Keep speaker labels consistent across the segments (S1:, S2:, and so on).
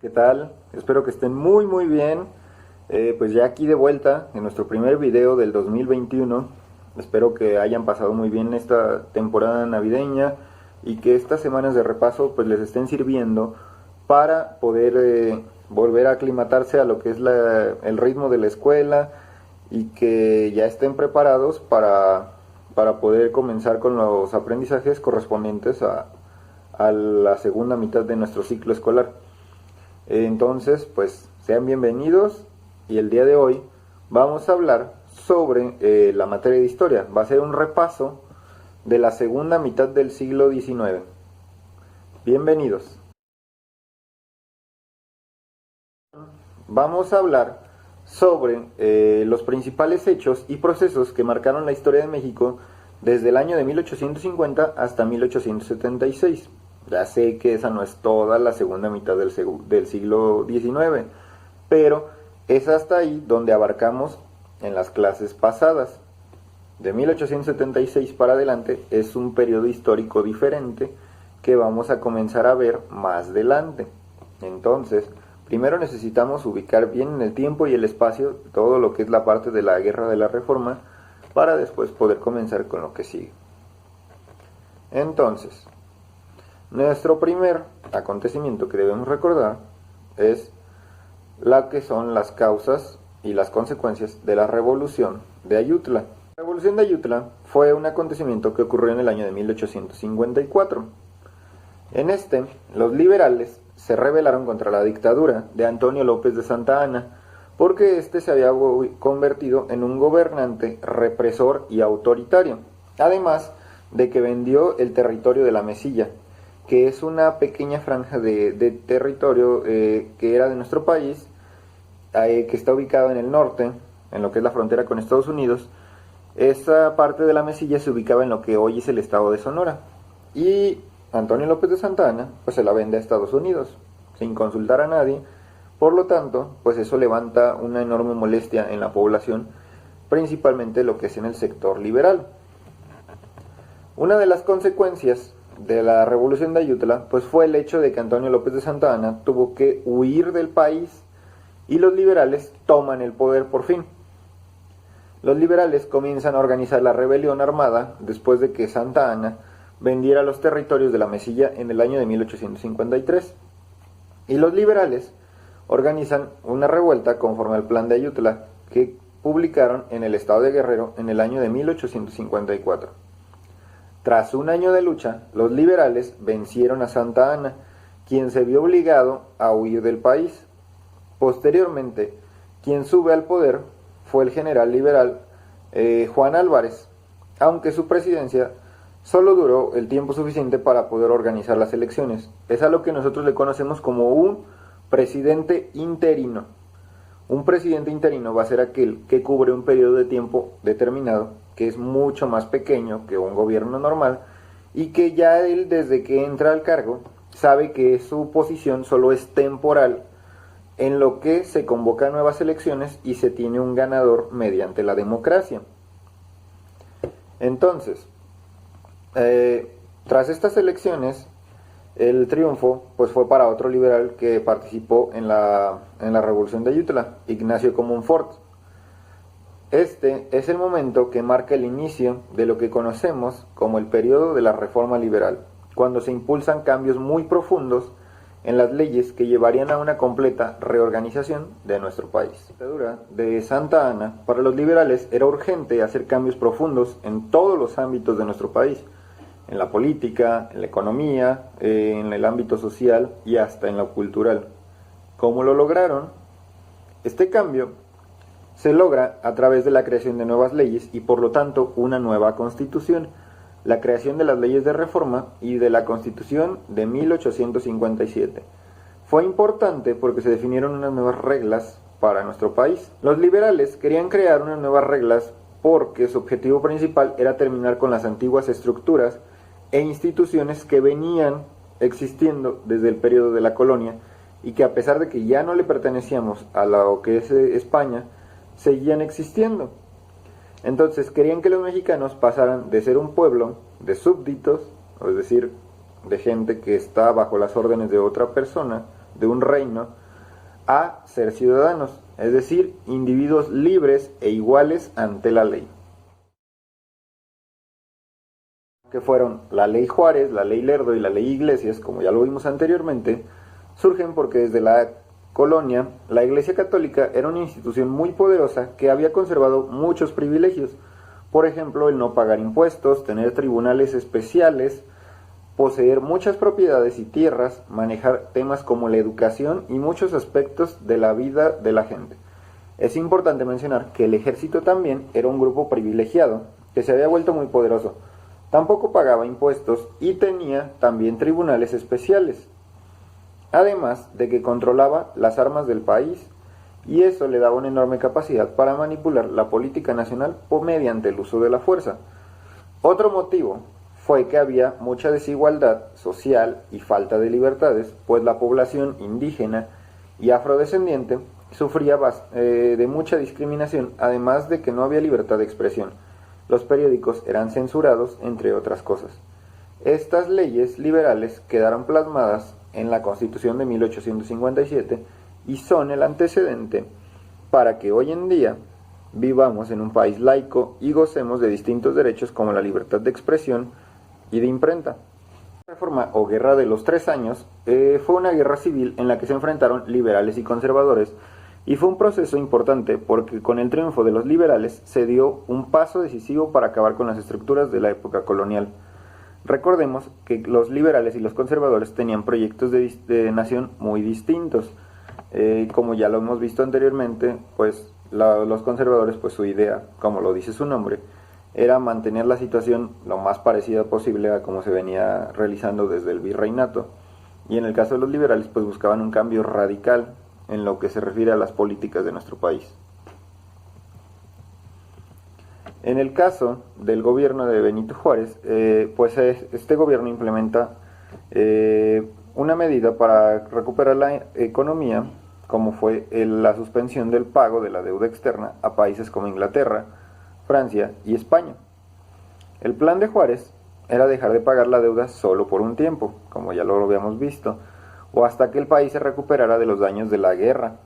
S1: ¿Qué tal? Espero que estén muy bien. Pues ya aquí de vuelta en nuestro primer video del 2021. Espero que hayan pasado muy bien esta temporada navideña y que estas semanas de repaso pues les estén sirviendo para poder volver a aclimatarse a lo que es el ritmo de la escuela y que ya estén preparados para poder comenzar con los aprendizajes correspondientes a la segunda mitad de nuestro ciclo escolar. Entonces, pues sean bienvenidos y el día de hoy vamos a hablar sobre la materia de historia. Va a ser un repaso de la segunda mitad del siglo XIX. Bienvenidos. Vamos a hablar sobre los principales hechos y procesos que marcaron la historia de México desde el año de 1850 hasta 1876. Ya sé que esa no es toda la segunda mitad del siglo XIX, pero es hasta ahí donde abarcamos en las clases pasadas. De 1876 para adelante es un periodo histórico diferente que vamos a comenzar a ver más adelante. Entonces, primero necesitamos ubicar bien en el tiempo y el espacio todo lo que es la parte de la Guerra de la Reforma para después poder comenzar con lo que sigue. Entonces, nuestro primer acontecimiento que debemos recordar es la que son las causas y las consecuencias de la Revolución de Ayutla. La Revolución de Ayutla fue un acontecimiento que ocurrió en el año de 1854. En este, los liberales se rebelaron contra la dictadura de Antonio López de Santa Anna porque éste se había convertido en un gobernante represor y autoritario, además de que vendió el territorio de la Mesilla, que es una pequeña franja de territorio que era de nuestro país, que está ubicado en el norte, en lo que es la frontera con Estados Unidos. Esa parte de la Mesilla se ubicaba en lo que hoy es el estado de Sonora. Y Antonio López de Santa Anna pues se la vende a Estados Unidos, sin consultar a nadie. Por lo tanto, pues eso levanta una enorme molestia en la población, principalmente lo que es en el sector liberal. Una de las consecuencias de la Revolución de Ayutla pues fue el hecho de que Antonio López de Santa Anna tuvo que huir del país y los liberales toman el poder por fin. Los liberales comienzan a organizar la rebelión armada después de que Santa Anna vendiera los territorios de la Mesilla en el año de 1853. Y los liberales organizan una revuelta conforme al plan de Ayutla que publicaron en el estado de Guerrero en el año de 1854. Tras un año de lucha, los liberales vencieron a Santa Anna, quien se vio obligado a huir del país. Posteriormente, quien sube al poder fue el general liberal Juan Álvarez, aunque su presidencia solo duró el tiempo suficiente para poder organizar las elecciones. Es a lo que nosotros le conocemos como un presidente interino. Un presidente interino va a ser aquel que cubre un periodo de tiempo determinado, que es mucho más pequeño que un gobierno normal, y que ya él, desde que entra al cargo, sabe que su posición solo es temporal, en lo que se convocan nuevas elecciones y se tiene un ganador mediante la democracia. Entonces, tras estas elecciones, el triunfo pues fue para otro liberal que participó en la Revolución de Ayutla, Ignacio Comonfort. Este es el momento que marca el inicio de lo que conocemos como el periodo de la Reforma Liberal, cuando se impulsan cambios muy profundos en las leyes que llevarían a una completa reorganización de nuestro país. La dictadura de Santa Anna, para los liberales era urgente hacer cambios profundos en todos los ámbitos de nuestro país, en la política, en la economía, en el ámbito social y hasta en lo cultural. ¿Cómo lo lograron? Este cambio se logra a través de la creación de nuevas leyes y por lo tanto una nueva constitución, la creación de las leyes de reforma y de la Constitución de 1857. Fue importante porque se definieron unas nuevas reglas para nuestro país. Los liberales querían crear unas nuevas reglas porque su objetivo principal era terminar con las antiguas estructuras e instituciones que venían existiendo desde el periodo de la colonia y que a pesar de que ya no le pertenecíamos a lo que es España, seguían existiendo. Entonces querían que los mexicanos pasaran de ser un pueblo de súbditos, es decir, de gente que está bajo las órdenes de otra persona, de un reino a ser ciudadanos, es decir, individuos libres e iguales ante la ley. Que fueron la ley Juárez, la ley Lerdo y la ley Iglesias, como ya lo vimos anteriormente, surgen porque desde la colonia la Iglesia Católica era una institución muy poderosa que había conservado muchos privilegios, por ejemplo el no pagar impuestos, tener tribunales especiales, poseer muchas propiedades y tierras, manejar temas como la educación y muchos aspectos de la vida de la gente. Es importante mencionar que el ejército también era un grupo privilegiado, que se había vuelto muy poderoso. Tampoco pagaba impuestos y tenía también tribunales especiales, además de que controlaba las armas del país, y eso le daba una enorme capacidad para manipular la política nacional mediante el uso de la fuerza. Otro motivo fue que había mucha desigualdad social y falta de libertades, pues la población indígena y afrodescendiente sufría de mucha discriminación, además de que no había libertad de expresión. Los periódicos eran censurados, entre otras cosas. Estas leyes liberales quedaron plasmadas en la Constitución de 1857 y son el antecedente para que hoy en día vivamos en un país laico y gocemos de distintos derechos como la libertad de expresión y de imprenta. La Reforma o Guerra de los 3 años fue una guerra civil en la que se enfrentaron liberales y conservadores, y fue un proceso importante porque con el triunfo de los liberales se dio un paso decisivo para acabar con las estructuras de la época colonial. Recordemos que los liberales y los conservadores tenían proyectos de nación muy distintos. Como ya lo hemos visto anteriormente, pues los conservadores, pues su idea, como lo dice su nombre, era mantener la situación lo más parecida posible a como se venía realizando desde el virreinato. Y en el caso de los liberales, pues buscaban un cambio radical en lo que se refiere a las políticas de nuestro país. En el caso del gobierno de Benito Juárez, pues este gobierno implementa una medida para recuperar la economía, como fue la suspensión del pago de la deuda externa a países como Inglaterra, Francia y España. El plan de Juárez era dejar de pagar la deuda solo por un tiempo, como ya lo habíamos visto, o hasta que el país se recuperara de los daños de la guerra.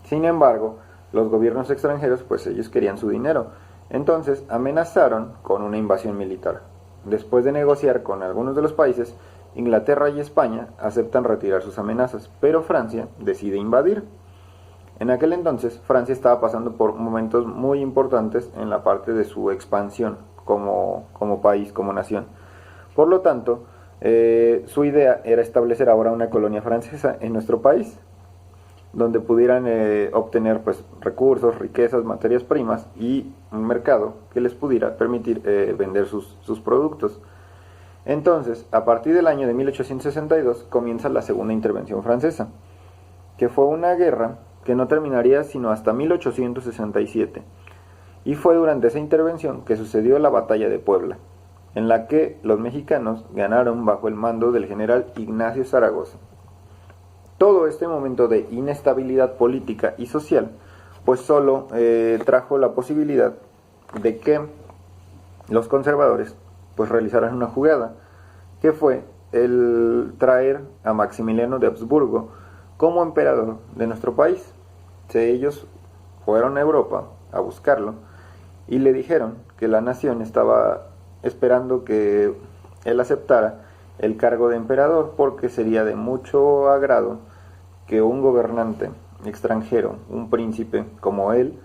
S1: Sin embargo, los gobiernos extranjeros, pues ellos querían su dinero, entonces amenazaron con una invasión militar. Después de negociar con algunos de los países, Inglaterra y España aceptan retirar sus amenazas, pero Francia decide invadir. En aquel entonces, Francia estaba pasando por momentos muy importantes en la parte de su expansión como país, como nación. Por lo tanto, su idea era establecer ahora una colonia francesa en nuestro país, donde pudieran obtener pues recursos, riquezas, materias primas y un mercado que les pudiera permitir vender sus productos. Entonces, a partir del año de 1862 comienza la segunda intervención francesa, que fue una guerra que no terminaría sino hasta 1867, y fue durante esa intervención que sucedió la batalla de Puebla, en la que los mexicanos ganaron bajo el mando del general Ignacio Zaragoza. Todo este momento de inestabilidad política y social, pues solo trajo la posibilidad de que los conservadores pues realizaran una jugada, que fue el traer a Maximiliano de Habsburgo como emperador de nuestro país. Ellos fueron a Europa a buscarlo y le dijeron que la nación estaba esperando que él aceptara el cargo de emperador, porque sería de mucho agrado que un gobernante extranjero, un príncipe como él,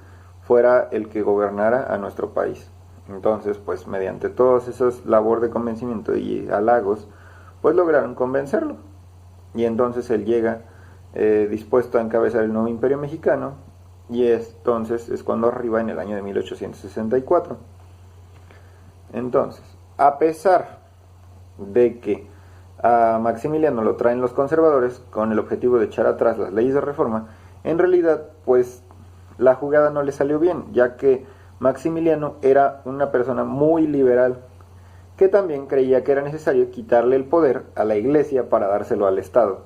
S1: fuera el que gobernara a nuestro país. Entonces, pues mediante todas esas labores de convencimiento y halagos, pues lograron convencerlo. Y entonces él llega dispuesto a encabezar el nuevo imperio mexicano, y entonces es cuando arriba en el año de 1864. Entonces, a pesar de que a Maximiliano lo traen los conservadores con el objetivo de echar atrás las leyes de reforma, en realidad pues la jugada no le salió bien, ya que Maximiliano era una persona muy liberal, que también creía que era necesario quitarle el poder a la iglesia para dárselo al Estado.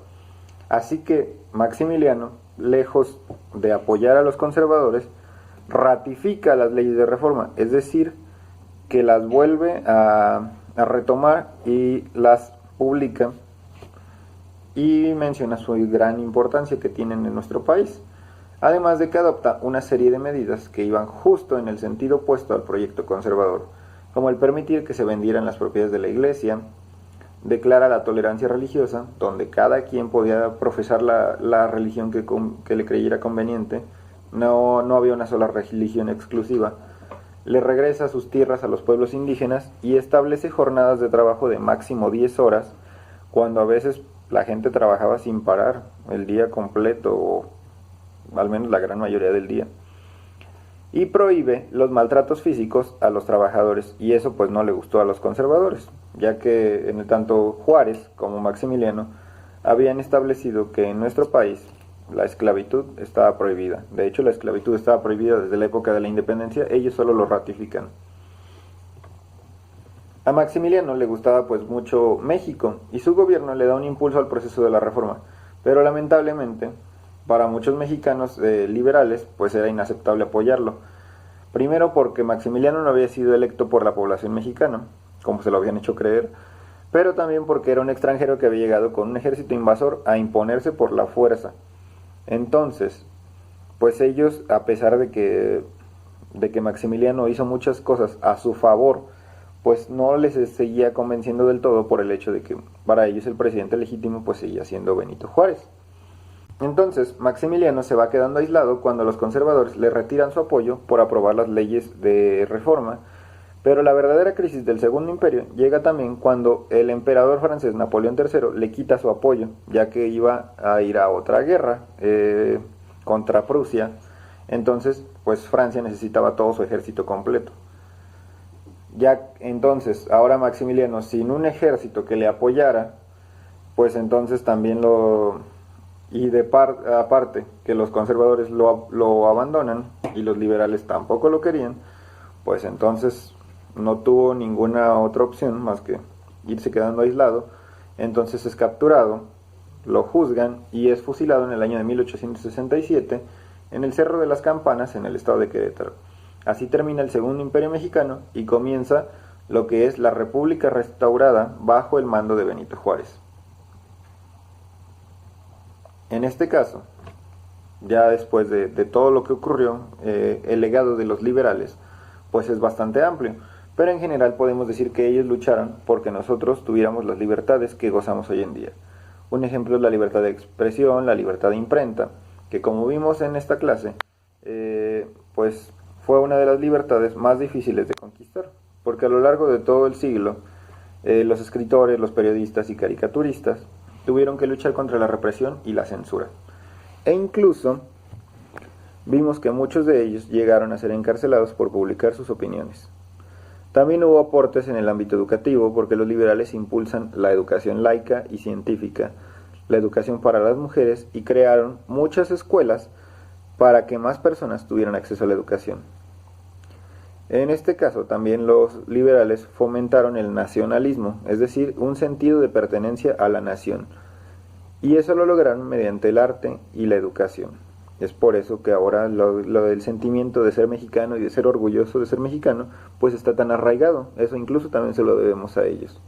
S1: Así que Maximiliano, lejos de apoyar a los conservadores, ratifica las leyes de reforma, es decir, que las vuelve a retomar y las publica y menciona su gran importancia que tienen en nuestro país, además de que adopta una serie de medidas que iban justo en el sentido opuesto al proyecto conservador, como el permitir que se vendieran las propiedades de la iglesia, declara la tolerancia religiosa, donde cada quien podía profesar la religión que le creyera conveniente, no había una sola religión exclusiva, le regresa sus tierras a los pueblos indígenas y establece jornadas de trabajo de máximo 10 horas, cuando a veces la gente trabajaba sin parar el día completo o al menos la gran mayoría del día. Y prohíbe los maltratos físicos a los trabajadores, y eso pues no le gustó a los conservadores, ya que en tanto Juárez como Maximiliano habían establecido que en nuestro país la esclavitud estaba prohibida. De hecho, la esclavitud estaba prohibida desde la época de la independencia, ellos solo lo ratifican. A Maximiliano le gustaba pues mucho México y su gobierno le da un impulso al proceso de la reforma, pero lamentablemente para muchos mexicanos liberales pues era inaceptable apoyarlo. Primero porque Maximiliano no había sido electo por la población mexicana, como se lo habían hecho creer, pero también porque era un extranjero que había llegado con un ejército invasor a imponerse por la fuerza. Entonces, pues ellos, a pesar de que Maximiliano hizo muchas cosas a su favor, pues no les seguía convenciendo del todo por el hecho de que para ellos el presidente legítimo pues seguía siendo Benito Juárez. Entonces, Maximiliano se va quedando aislado cuando los conservadores le retiran su apoyo por aprobar las leyes de reforma, pero la verdadera crisis del Segundo Imperio llega también cuando el emperador francés Napoleón III le quita su apoyo, ya que iba a ir a otra guerra contra Prusia. Entonces, pues Francia necesitaba todo su ejército completo. Ya entonces, ahora Maximiliano, sin un ejército que le apoyara, pues entonces también aparte que los conservadores lo abandonan y los liberales tampoco lo querían, pues entonces no tuvo ninguna otra opción más que irse quedando aislado. Entonces es capturado, lo juzgan y es fusilado en el año de 1867 en el Cerro de las Campanas, en el estado de Querétaro. Así termina el Segundo Imperio Mexicano y comienza lo que es la República restaurada bajo el mando de Benito Juárez. En este caso, ya después de todo lo que ocurrió, el legado de los liberales pues es bastante amplio, pero en general podemos decir que ellos lucharon porque nosotros tuviéramos las libertades que gozamos hoy en día. Un ejemplo es la libertad de expresión, la libertad de imprenta, que como vimos en esta clase, pues fue una de las libertades más difíciles de conquistar, porque a lo largo de todo el siglo, los escritores, los periodistas y caricaturistas tuvieron que luchar contra la represión y la censura. E incluso vimos que muchos de ellos llegaron a ser encarcelados por publicar sus opiniones. También hubo aportes en el ámbito educativo porque los liberales impulsan la educación laica y científica, la educación para las mujeres y crearon muchas escuelas para que más personas tuvieran acceso a la educación. En este caso también los liberales fomentaron el nacionalismo, es decir, un sentido de pertenencia a la nación, y eso lo lograron mediante el arte y la educación. Es por eso que ahora lo del sentimiento de ser mexicano y de ser orgulloso de ser mexicano pues está tan arraigado, eso incluso también se lo debemos a ellos.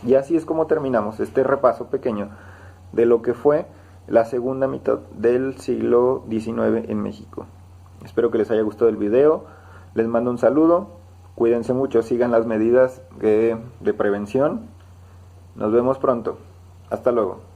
S1: Y así es como terminamos este repaso pequeño de lo que fue la segunda mitad del siglo XIX en México. Espero que les haya gustado el video. Les mando un saludo, cuídense mucho, sigan las medidas de prevención. Nos vemos pronto. Hasta luego.